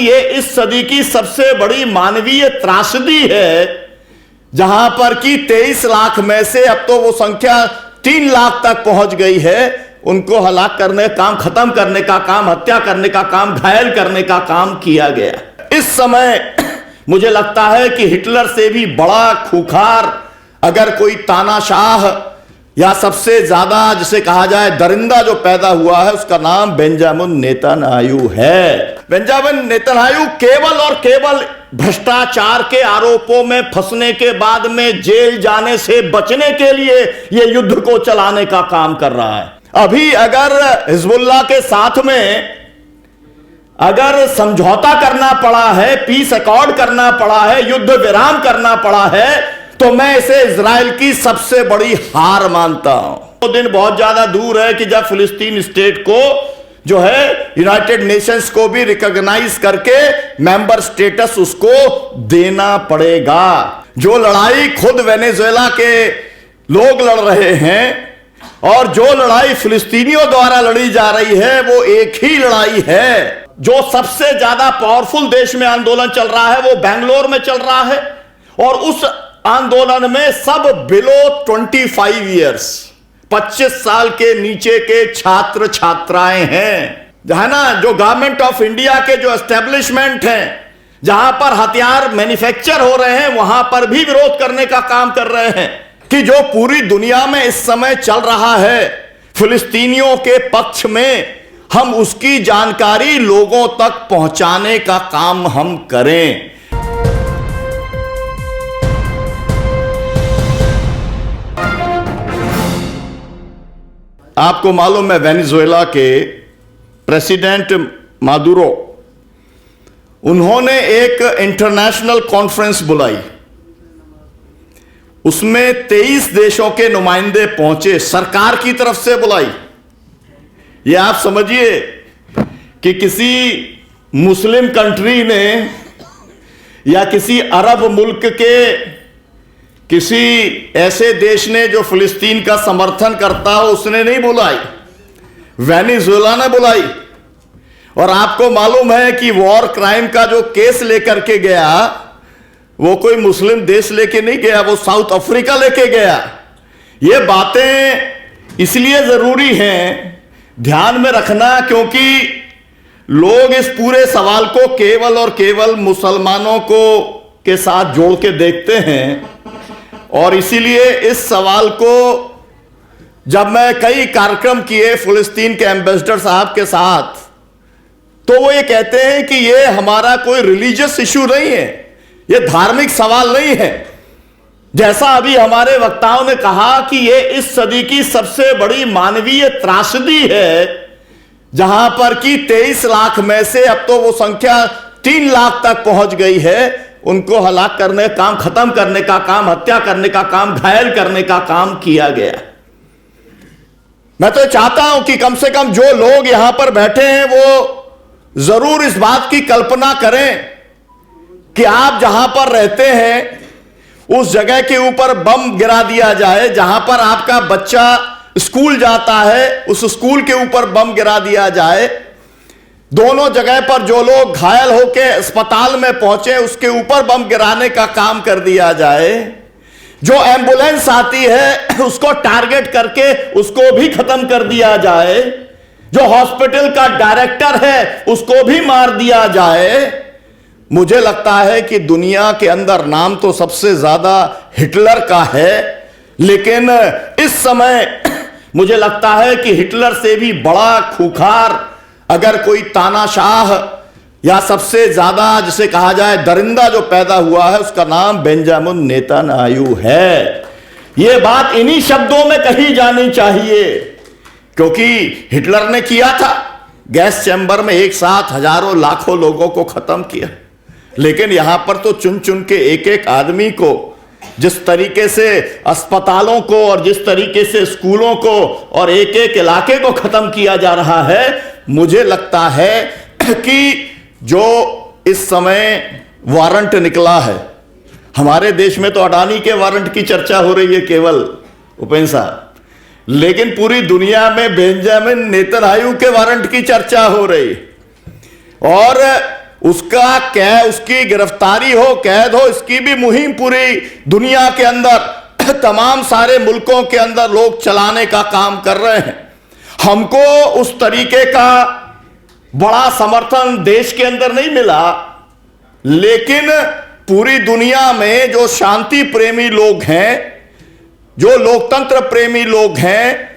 ये इस सदी की सबसे बड़ी मानवीय त्रासदी है, जहां पर कि 23 लाख में से अब तो वो संख्या 3 लाख तक पहुंच गई है। उनको हलाक करने का काम, खत्म करने का काम, हत्या करने का काम, घायल करने का काम किया गया। इस समय मुझे लगता है कि हिटलर से भी बड़ा खूंखार अगर कोई तानाशाह या सबसे ज्यादा जिसे कहा जाए दरिंदा जो पैदा हुआ है, उसका नाम बेंजामिन नेतन्याहू है। बेंजामिन नेतन्याहू केवल और केवल भ्रष्टाचार के आरोपों में फंसने के बाद में जेल जाने से बचने के लिए यह युद्ध को चलाने का काम कर रहा है। अभी अगर हिजबुल्लाह के साथ में अगर समझौता करना पड़ा है, पीस अकॉर्ड करना पड़ा है, युद्ध विराम करना पड़ा है, तो मैं इसे इजराइल की सबसे बड़ी हार मानता हूं। वो दिन बहुत ज्यादा दूर है कि जब फिलिस्तीन स्टेट को जो है यूनाइटेड नेशंस को भी रिकॉग्नाइज करके मेंबर स्टेटस उसको देना पड़ेगा। जो लड़ाई खुद वेनेजुएला के लोग लड़ रहे हैं और जो लड़ाई फिलिस्तीनियों द्वारा लड़ी जा रही है, वो एक ही लड़ाई है। जो सबसे ज्यादा पावरफुल देश में आंदोलन चल रहा है वो बेंगलोर में चल रहा है, और उस आंदोलन में सब बिलो 25 ईयर्स 25 साल के नीचे के छात्र छात्राएं हैं। है ना, जो गवर्नमेंट ऑफ इंडिया के जो एस्टेब्लिशमेंट हैं, जहां पर हथियार मैन्युफैक्चर हो रहे हैं, वहां पर भी विरोध करने का काम कर रहे हैं कि जो पूरी दुनिया में इस समय चल रहा है फिलिस्तीनियों के पक्ष में, हम उसकी जानकारी लोगों तक पहुंचाने का काम हम करें। आपको मालूम है वेनेजुएला के प्रेसिडेंट मादुरो, उन्होंने एक इंटरनेशनल कॉन्फ्रेंस बुलाई। उसमें 23 देशों के नुमाइंदे पहुंचे, सरकार की तरफ से बुलाई। ये आप समझिए कि किसी मुस्लिम कंट्री ने या किसी अरब मुल्क के किसी ऐसे देश ने जो फिलिस्तीन का समर्थन करता हो, उसने नहीं बुलाई, वेनेजुएला ने बुलाई। और आपको मालूम है कि वॉर क्राइम का जो केस लेकर के गया, वो कोई मुस्लिम देश लेके नहीं गया, वो साउथ अफ्रीका लेके गया। ये बातें इसलिए जरूरी हैं ध्यान में रखना, क्योंकि लोग इस पूरे सवाल को केवल और केवल मुसलमानों को के साथ जोड़ के देखते हैं। और इसीलिए इस सवाल को जब मैं कई कार्यक्रम किए फिलिस्तीन के एम्बेसडर साहब के साथ, तो वो ये कहते हैं कि ये हमारा कोई रिलीजियस इशू नहीं है, ये धार्मिक सवाल नहीं है। जैसा अभी हमारे वक्ताओं ने कहा कि ये इस सदी की सबसे बड़ी मानवीय त्रासदी है, जहां पर कि 23 लाख में से अब तो वो संख्या 3 लाख तक पहुंच गई है। उनको हलाक करने का काम, खत्म करने का काम, हत्या करने का काम, घायल करने का काम किया गया। मैं तो चाहता हूं कि कम से कम जो लोग यहां पर बैठे हैं वो जरूर इस बात की कल्पना करें कि आप जहां पर रहते हैं उस जगह के ऊपर बम गिरा दिया जाए, जहां पर आपका बच्चा स्कूल जाता है उस स्कूल के ऊपर बम गिरा दिया जाए, दोनों जगह पर जो लोग घायल होकर अस्पताल में पहुंचे उसके ऊपर बम गिराने का काम कर दिया जाए, जो एम्बुलेंस आती है उसको टारगेट करके उसको भी खत्म कर दिया जाए, जो हॉस्पिटल का डायरेक्टर है उसको भी मार दिया जाए। मुझे लगता है कि दुनिया के अंदर नाम तो सबसे ज्यादा हिटलर का है, लेकिन इस समय मुझे लगता है कि हिटलर से भी बड़ा खूंखार अगर कोई तानाशाह या सबसे ज्यादा जिसे कहा जाए दरिंदा जो पैदा हुआ है, उसका नाम बेंजामिन नेतन्याहू है। यह बात इन्हीं शब्दों में कही जानी चाहिए, क्योंकि हिटलर ने किया था, गैस चैम्बर में एक साथ हजारों लाखों लोगों को खत्म किया। लेकिन यहां पर तो चुन चुन के एक एक आदमी को, जिस तरीके से अस्पतालों को और जिस तरीके से स्कूलों को और एक एक इलाके को खत्म किया जा रहा है, मुझे लगता है कि जो इस समय वारंट निकला है, हमारे देश में तो अडानी के वारंट की चर्चा हो रही है केवल, उपेंद्र साहब, लेकिन पूरी दुनिया में बेंजामिन नेतन्याहू के वारंट की चर्चा हो रही। और उसकी गिरफ्तारी हो, कैद हो, इसकी भी मुहिम पूरी दुनिया के अंदर तमाम सारे मुल्कों के अंदर लोग चलाने का काम कर रहे हैं। हमको उस तरीके का बड़ा समर्थन देश के अंदर नहीं मिला, लेकिन पूरी दुनिया में जो शांति प्रेमी लोग हैं, जो लोकतंत्र प्रेमी लोग हैं,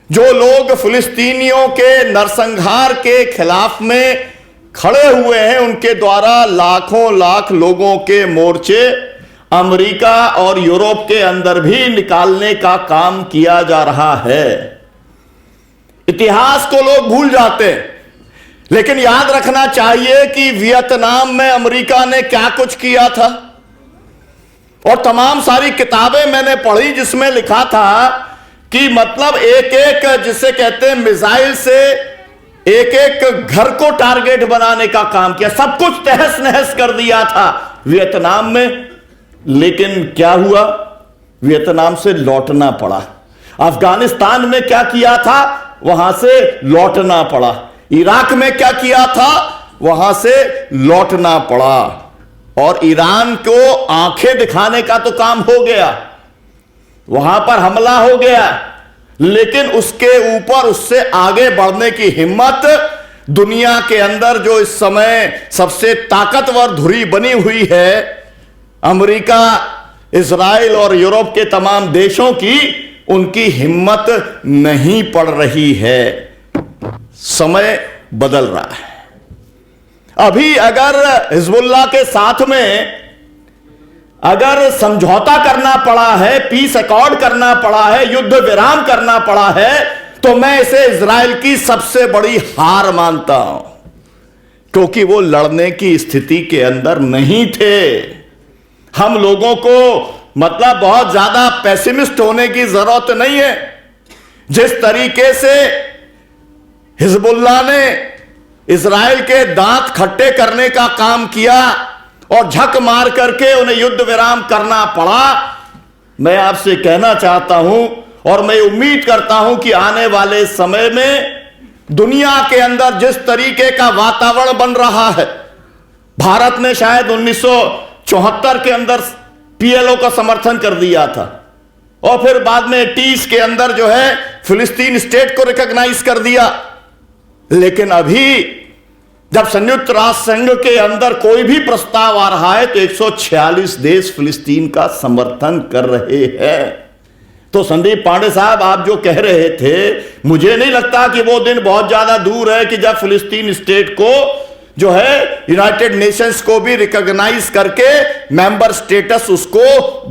जो लोग फिलिस्तीनियों के नरसंहार के खिलाफ में खड़े हुए हैं, उनके द्वारा लाखों लाख लोगों के मोर्चे अमेरिका और यूरोप के अंदर भी निकालने का काम किया जा रहा है। इतिहास को लोग भूल जाते हैं, लेकिन याद रखना चाहिए कि वियतनाम में अमेरिका ने क्या कुछ किया था। और तमाम सारी किताबें मैंने पढ़ी जिसमें लिखा था कि मतलब एक एक, जिसे कहते हैं मिसाइल से एक एक घर को टारगेट बनाने का काम किया, सब कुछ तहस नहस कर दिया था वियतनाम में। लेकिन क्या हुआ, वियतनाम से लौटना पड़ा। अफगानिस्तान में क्या किया था, वहां से लौटना पड़ा। इराक में क्या किया था, वहां से लौटना पड़ा। और ईरान को आंखें दिखाने का तो काम हो गया, वहां पर हमला हो गया, लेकिन उसके ऊपर उससे आगे बढ़ने की हिम्मत दुनिया के अंदर जो इस समय सबसे ताकतवर धुरी बनी हुई है, अमेरिका, इजराइल और यूरोप के तमाम देशों की, उनकी हिम्मत नहीं पड़ रही है। समय बदल रहा है। अभी अगर हिजबुल्लाह के साथ में अगर समझौता करना पड़ा है, पीस अकॉर्ड करना पड़ा है, युद्ध विराम करना पड़ा है, तो मैं इसे इजराइल की सबसे बड़ी हार मानता हूं, क्योंकि वो लड़ने की स्थिति के अंदर नहीं थे। हम लोगों को मतलब बहुत ज्यादा पेसिमिस्ट होने की जरूरत नहीं है। जिस तरीके से हिजबुल्लाह ने इजराइल के दांत खट्टे करने का काम किया और झक मार करके उन्हें युद्ध विराम करना पड़ा, मैं आपसे कहना चाहता हूं और मैं उम्मीद करता हूं कि आने वाले समय में दुनिया के अंदर जिस तरीके का वातावरण बन रहा है, भारत ने शायद 1974 के अंदर पीएलओ का समर्थन कर दिया था और फिर बाद में 80s के अंदर जो है फिलिस्तीन स्टेट को रिकॉग्नाइज कर दिया। लेकिन अभी जब संयुक्त राष्ट्र संघ के अंदर कोई भी प्रस्ताव आ रहा है तो 146 देश फिलिस्तीन का समर्थन कर रहे हैं। तो संदीप पांडे साहब, आप जो कह रहे थे, मुझे नहीं लगता कि वो दिन बहुत ज्यादा दूर है कि जब फिलिस्तीन स्टेट को जो है यूनाइटेड नेशंस को भी रिकॉग्नाइज करके मेंबर स्टेटस उसको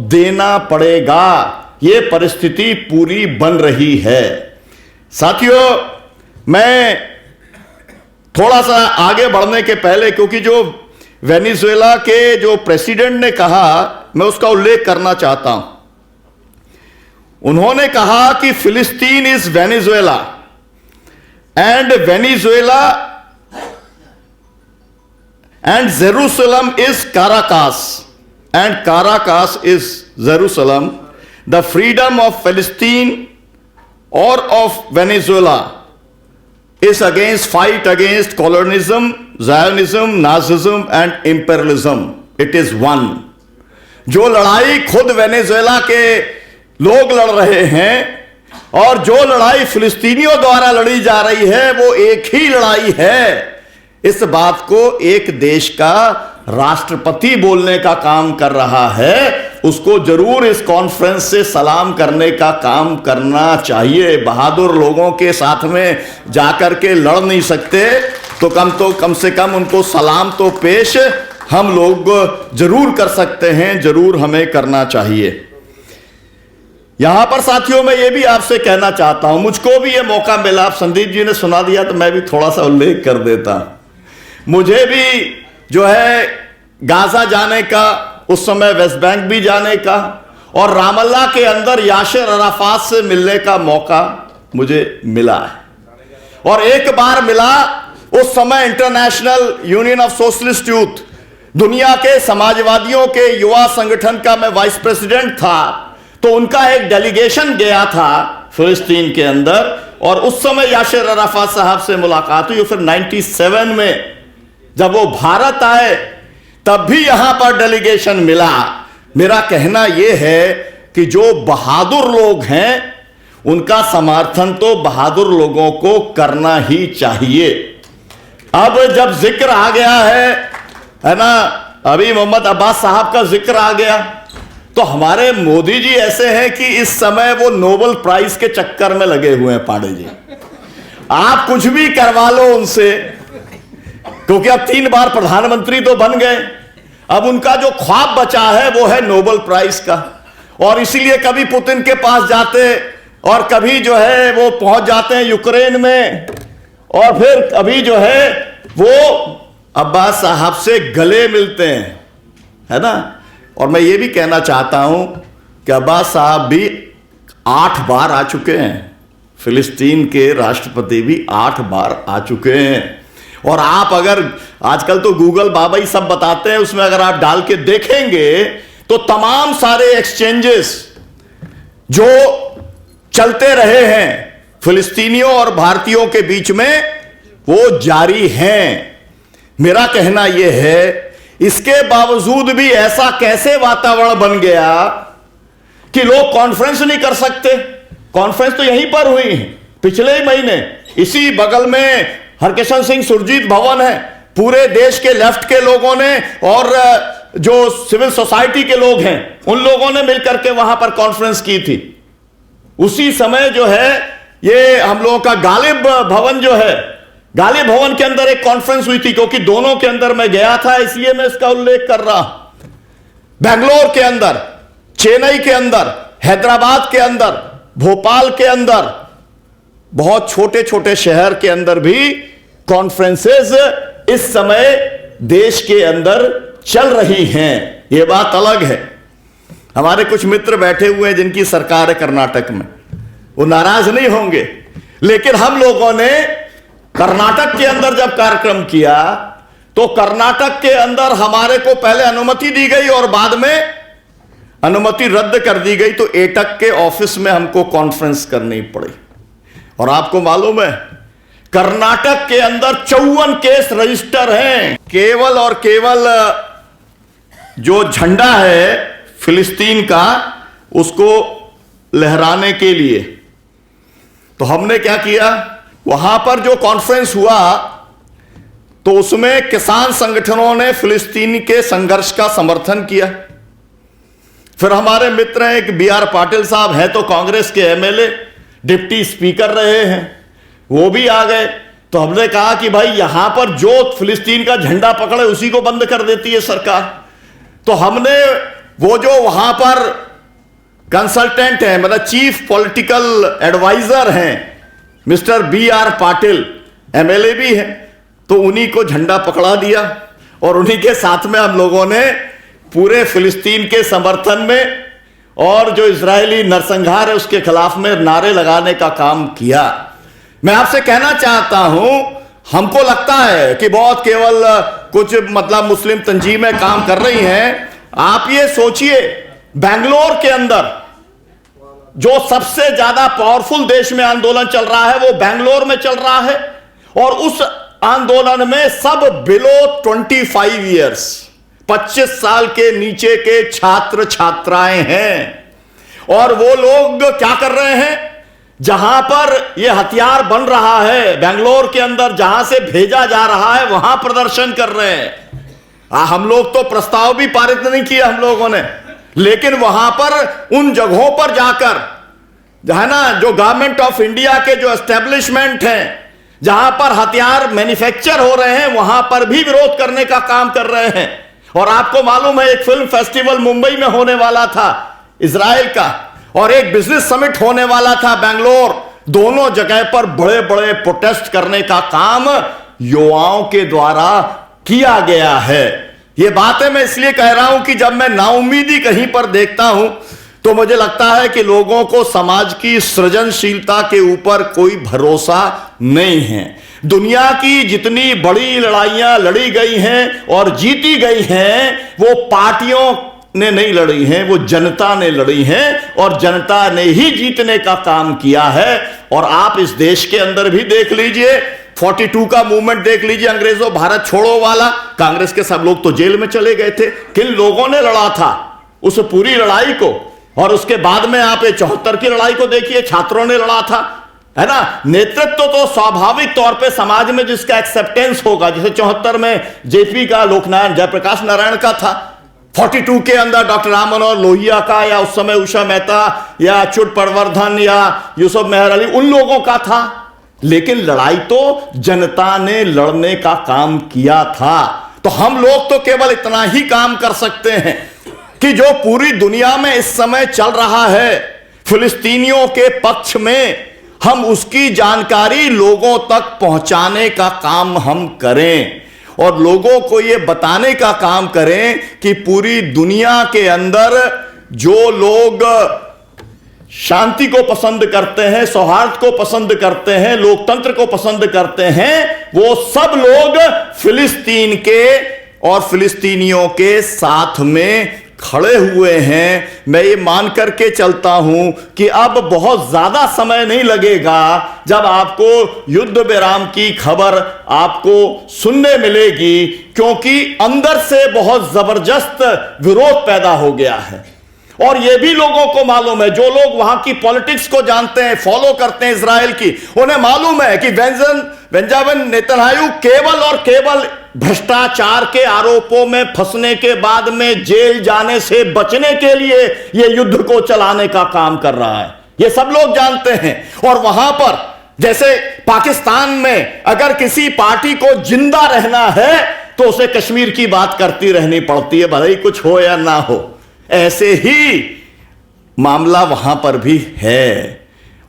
देना पड़ेगा। ये परिस्थिति पूरी बन रही है। साथियों, मैं थोड़ा सा आगे बढ़ने के पहले, क्योंकि जो वेनेजुएला के जो प्रेसिडेंट ने कहा, मैं उसका उल्लेख करना चाहता हूं। उन्होंने कहा कि फिलिस्तीन is Venezuela and Venezuela and Jerusalem is Caracas and Caracas is Jerusalem. The freedom of फिलिस्तीन और of Venezuela is against fight against colonialism, Zionism, Nazism and imperialism. It is one. जो लड़ाई खुद वेनेजुएला के लोग लड़ रहे हैं और जो लड़ाई फिलिस्तीनियों द्वारा लड़ी जा रही है, वो एक ही लड़ाई है। इस बात को एक देश का राष्ट्रपति बोलने का काम कर रहा है, उसको जरूर इस कॉन्फ्रेंस से सलाम करने का काम करना चाहिए। बहादुर लोगों के साथ में जाकर के लड़ नहीं सकते तो कम से कम उनको सलाम तो पेश हम लोग जरूर कर सकते हैं, जरूर हमें करना चाहिए। यहां पर साथियों, मैं ये भी आपसे कहना चाहता हूं, मुझको भी ये मौका मिला, आप संदीप जी ने सुना दिया तो मैं भी थोड़ा सा उल्लेख कर देता। मुझे भी जो है गाजा जाने का, उस समय वेस्ट बैंक भी जाने का और रामल्ला के अंदर यासिर अराफात से मिलने का मौका मुझे मिला है। और एक बार मिला, उस समय international union of socialist youth, दुनिया के समाजवादियों के युवा संगठन का मैं वाइस प्रेसिडेंट था, तो उनका एक डेलीगेशन गया था फिलिस्तीन के अंदर और उस समय यासिर अराफात साहब से मुलाकात हुई। फिर 97 में जब वो भारत आए तब भी यहां पर डेलीगेशन मिला। मेरा कहना यह है कि जो बहादुर लोग हैं उनका समर्थन तो बहादुर लोगों को करना ही चाहिए। अब जब जिक्र आ गया है ना, अभी मोहम्मद अब्बास साहब का जिक्र आ गया, तो हमारे मोदी जी ऐसे हैं कि इस समय वो नोबेल प्राइज के चक्कर में लगे हुए हैं। पांडे जी, आप कुछ भी करवा लो उनसे, क्योंकि अब 3 बार प्रधानमंत्री तो बन गए। अब उनका जो ख्वाब बचा है वो है नोबेल प्राइज का, और इसीलिए कभी पुतिन के पास जाते और कभी जो है वो पहुंच जाते हैं यूक्रेन में, और फिर कभी जो है वो अब्बास साहब से गले मिलते हैं, है ना। और मैं ये भी कहना चाहता हूं कि अब्बास साहब भी 8 बार आ चुके हैं, फिलिस्तीन के राष्ट्रपति भी 8 बार आ चुके हैं। और आप अगर आजकल तो गूगल बाबा ही सब बताते हैं, उसमें अगर आप डाल के देखेंगे तो तमाम सारे एक्सचेंजेस जो चलते रहे हैं फिलिस्तीनियों और भारतीयों के बीच में वो जारी हैं। मेरा कहना यह है, इसके बावजूद भी ऐसा कैसे वातावरण बन गया कि लोग कॉन्फ्रेंस नहीं कर सकते। कॉन्फ्रेंस तो यहीं पर हुई है पिछले ही महीने, इसी बगल में हरकिशन सिंह सुरजीत भवन है। पूरे देश के लेफ्ट के लोगों ने और जो सिविल सोसाइटी के लोग हैं उन लोगों ने मिलकर के वहां पर कॉन्फ्रेंस की थी। उसी समय जो है ये हम लोगों का गालिब भवन जो है, गालिब भवन के अंदर एक कॉन्फ्रेंस हुई थी, क्योंकि दोनों के अंदर मैं गया था इसलिए मैं इसका उल्लेख कर रहा हूं। बेंगलोर के अंदर, चेन्नई के अंदर, हैदराबाद के अंदर, भोपाल के अंदर, बहुत छोटे छोटे शहर के अंदर भी कॉन्फ्रेंसेस इस समय देश के अंदर चल रही हैं। यह बात अलग है। हमारे कुछ मित्र बैठे हुए हैं जिनकी सरकार है कर्नाटक में, वो नाराज नहीं होंगे, लेकिन हम लोगों ने कर्नाटक के अंदर जब कार्यक्रम किया तो कर्नाटक के अंदर हमारे को पहले अनुमति दी गई और बाद में अनुमति रद्द कर दी गई, तो एटक के ऑफिस में हमको कॉन्फ्रेंस करनी पड़ी। और आपको मालूम है कर्नाटक के अंदर 54 केस रजिस्टर हैं, केवल और केवल जो झंडा है फिलिस्तीन का उसको लहराने के लिए। तो हमने क्या किया, वहां पर जो कॉन्फ्रेंस हुआ तो उसमें किसान संगठनों ने फिलिस्तीन के संघर्ष का समर्थन किया। फिर हमारे मित्र हैं एक BR पाटिल साहब हैं, तो कांग्रेस के MLA, डिप्टी स्पीकर रहे हैं, वो भी आ गए। तो हमने कहा कि भाई यहां पर जो फिलिस्तीन का झंडा पकड़े उसी को बंद कर देती है सरकार। तो हमने वो जो वहां पर कंसल्टेंट है, मतलब चीफ पॉलिटिकल एडवाइजर हैं, मिस्टर BR पाटिल, MLA भी है, तो उन्हीं को झंडा पकड़ा दिया और उन्हीं के साथ में हम लोगों ने पूरे फिलिस्तीन के समर्थन में और जो इजरायली नरसंहार है उसके खिलाफ में नारे लगाने का काम किया। मैं आपसे कहना चाहता हूं, हमको लगता है कि बहुत केवल कुछ मतलब मुस्लिम तंजीमें काम कर रही हैं। आप ये सोचिए, बेंगलोर के अंदर जो सबसे ज्यादा पावरफुल देश में आंदोलन चल रहा है वो बेंगलोर में चल रहा है, और उस आंदोलन में सब बिलो 25 ईयर्स, 25 साल के नीचे के छात्र छात्राएं हैं। और वो लोग क्या कर रहे हैं, जहां पर यह हथियार बन रहा है बेंगलोर के अंदर, जहां से भेजा जा रहा है वहां प्रदर्शन कर रहे हैं। हम लोग तो प्रस्ताव भी पारित नहीं किया हम लोगों ने, लेकिन वहां पर उन जगहों पर जाकर है ना, जो गवर्नमेंट ऑफ इंडिया के जो एस्टेब्लिशमेंट हैं जहां पर हथियार मैन्युफैक्चर हो रहे हैं वहां पर भी विरोध करने का काम कर रहे हैं। और आपको मालूम है एक फिल्म फेस्टिवल मुंबई में होने वाला था इजराइल का, और एक बिजनेस समिट होने वाला था बेंगलोर। दोनों जगह पर बड़े बड़े प्रोटेस्ट करने का काम युवाओं के द्वारा किया गया है। ये बातें मैं इसलिए कह रहा हूं कि जब मैं नाउमीदी कहीं पर देखता हूं तो मुझे लगता है कि लोगों को समाज की सृजनशीलता के ऊपर कोई भरोसा नहीं है। दुनिया की जितनी बड़ी लड़ाइयां लड़ी गई हैं और जीती गई हैं वो पार्टियों ने नहीं लड़ी हैं, वो जनता ने लड़ी हैं, और जनता ने ही जीतने का काम किया है। और आप इस देश के अंदर भी देख लीजिए, 42 का मूवमेंट देख लीजिए, अंग्रेजों भारत छोड़ो वाला, कांग्रेस के सब लोग तो जेल में चले गए थे। किन लोगों ने लड़ा था उस पूरी लड़ाई को? और उसके बाद में आप 74 की लड़ाई को देखिए, छात्रों ने लड़ा था, है ना। नेतृत्व तो स्वाभाविक तौर पे समाज में जिसका एक्सेप्टेंस होगा, जैसे 74 में जेपी का, लोकनारायण जयप्रकाश नारायण का था, 42 के अंदर डॉक्टर राम मनोहर लोहिया का, या उस समय उषा मेहता या अच्युत पटवर्धन या यूसुफ मेहर अली, उन लोगों का था। लेकिन लड़ाई तो जनता ने लड़ने का काम किया था। तो हम लोग तो केवल इतना ही काम कर सकते हैं कि जो पूरी दुनिया में इस समय चल रहा है फिलिस्तीनियों के पक्ष में, हम उसकी जानकारी लोगों तक पहुंचाने का काम हम करें और लोगों को यह बताने का काम करें कि पूरी दुनिया के अंदर जो लोग शांति को पसंद करते हैं, सौहार्द को पसंद करते हैं, लोकतंत्र को पसंद करते हैं, वो सब लोग फिलिस्तीन के और फिलिस्तीनियों के साथ में खड़े हुए हैं। मैं ये मान करके चलता हूं कि अब बहुत ज्यादा समय नहीं लगेगा जब आपको युद्ध विराम की खबर आपको सुनने मिलेगी, क्योंकि अंदर से बहुत जबरदस्त विरोध पैदा हो गया है। और यह भी लोगों को मालूम है, जो लोग वहां की पॉलिटिक्स को जानते हैं, फॉलो करते हैं इजराइल की, उन्हें मालूम है कि बेंजामिन नेतन्याहू केवल और केवल भ्रष्टाचार के आरोपों में फंसने के बाद में जेल जाने से बचने के लिए यह युद्ध को चलाने का काम कर रहा है। यह सब लोग जानते हैं। और वहां पर जैसे पाकिस्तान में अगर किसी पार्टी को जिंदा रहना है तो उसे कश्मीर की बात करती रहनी पड़ती है, भले ही कुछ हो या ना हो। ऐसे ही मामला वहां पर भी है।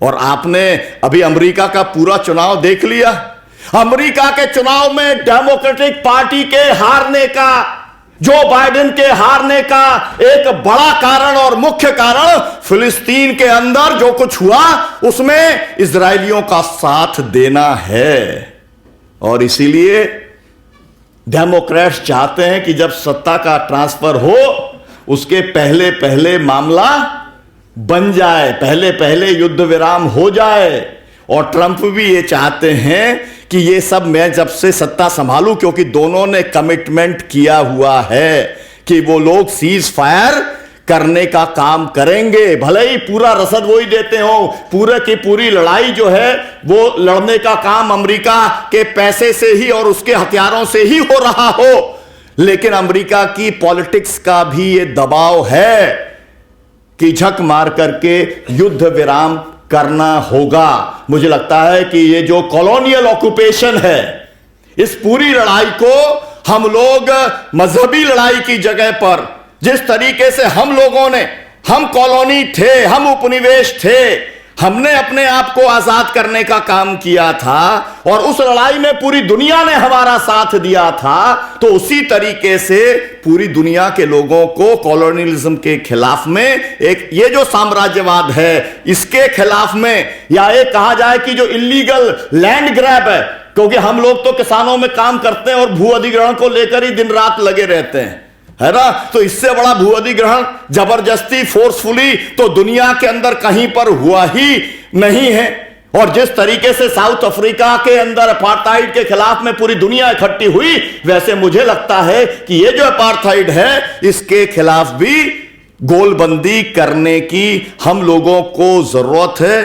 और आपने अभी अमेरिका का पूरा चुनाव देख लिया। अमेरिका के चुनाव में डेमोक्रेटिक पार्टी के हारने का, जो बाइडेन के हारने का एक बड़ा कारण और मुख्य कारण फिलिस्तीन के अंदर जो कुछ हुआ उसमें इजरायलियों का साथ देना है। और इसीलिए डेमोक्रेट्स चाहते हैं कि जब सत्ता का ट्रांसफर हो उसके पहले पहले मामला बन जाए, पहले पहले युद्ध विराम हो जाए। और ट्रंप भी ये चाहते हैं कि ये सब मैं जब से सत्ता संभालूं, क्योंकि दोनों ने कमिटमेंट किया हुआ है कि वो लोग सीज फायर करने का काम करेंगे। भले ही पूरा रसद वो ही देते हो, पूरे की पूरी लड़ाई जो है वो लड़ने का काम अमेरिका के पैसे से ही और उसके हथियारों से ही हो रहा हो, लेकिन अमेरिका की पॉलिटिक्स का भी ये दबाव है कि झक मार करके युद्ध विराम करना होगा। मुझे लगता है कि ये जो कॉलोनियल ऑक्यूपेशन है, इस पूरी लड़ाई को हम लोग मजहबी लड़ाई की जगह पर, जिस तरीके से हम लोगों ने, हम कॉलोनी थे, हम उपनिवेश थे, हमने अपने आप को आजाद करने का काम किया था और उस लड़ाई में पूरी दुनिया ने हमारा साथ दिया था, तो उसी तरीके से पूरी दुनिया के लोगों को कॉलोनियलिज्म के खिलाफ में, एक ये जो साम्राज्यवाद है इसके खिलाफ में, या ये कहा जाए कि जो इलीगल लैंड ग्रैब है, क्योंकि हम लोग तो किसानों में काम करते हैं और भू अधिग्रहण को लेकर ही दिन रात लगे रहते हैं, है ना। तो इससे बड़ा भू अधिग्रहण जबरदस्ती फोर्सफुली तो दुनिया के अंदर कहीं पर हुआ ही नहीं है। और जिस तरीके से साउथ अफ्रीका के अंदर अपार्थाइड के खिलाफ में पूरी दुनिया इकट्ठी हुई, वैसे मुझे लगता है कि ये जो अपार्थाइड है इसके खिलाफ भी गोलबंदी करने की हम लोगों को जरूरत है।